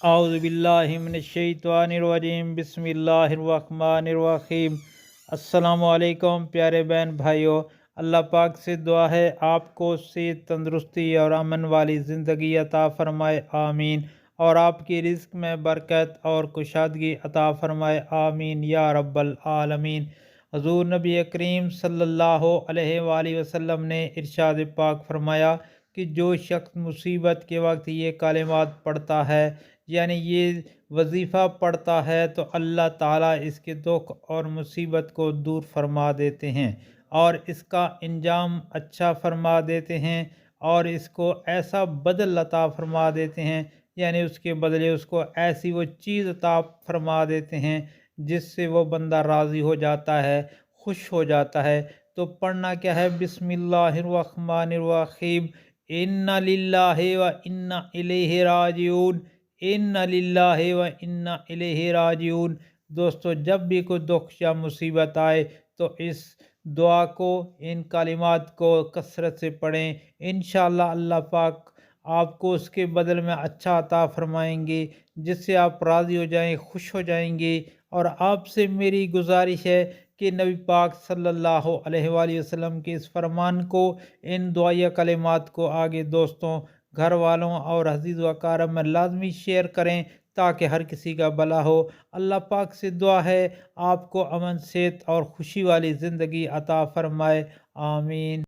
اعوذ باللہ من الشیطان الرجیم، بسم اللہ الرحمن الرحیم۔ السلام علیکم پیارے بہن بھائیوں، اللہ پاک سے دعا ہے آپ کو صحت، تندرستی اور امن والی زندگی عطا فرمائے، آمین۔ اور آپ کی رزق میں برکت اور کشادگی عطا فرمائے، آمین یا رب العالمین۔ حضور نبی کریم صلی اللہ علیہ وآلہ وسلم نے ارشاد پاک فرمایا کہ جو شخص مصیبت کے وقت یہ کلمات پڑھتا ہے، یعنی یہ وظیفہ پڑھتا ہے، تو اللہ تعالیٰ اس کے دکھ اور مصیبت کو دور فرما دیتے ہیں اور اس کا انجام اچھا فرما دیتے ہیں، اور اس کو ایسا بدل عطا فرما دیتے ہیں، یعنی اس کے بدلے اس کو ایسی وہ چیز عطا فرما دیتے ہیں جس سے وہ بندہ راضی ہو جاتا ہے، خوش ہو جاتا ہے۔ تو پڑھنا کیا ہے؟ بسم اللہ الرحمن الرحیم، ان للہ و انا الیہ راجعون، ان للہ و انا الیہ راجعون۔ دوستو، جب بھی کوئی دکھ یا مصیبت آئے تو اس دعا کو، ان کلمات کو کثرت سے پڑھیں، انشاءاللہ اللہ پاک آپ کو اس کے بدل میں اچھا عطا فرمائیں گے، جس سے آپ راضی ہو جائیں، خوش ہو جائیں گے۔ اور آپ سے میری گزارش ہے کہ نبی پاک صلی اللہ علیہ وآلہ وسلم کے اس فرمان کو، ان دعائیہ کلمات کو آگے دوستوں، گھر والوں اور عزیز و اقارب میں لازمی شیئر کریں تاکہ ہر کسی کا بھلا ہو۔ اللہ پاک سے دعا ہے آپ کو امن، صحت اور خوشی والی زندگی عطا فرمائے، آمین۔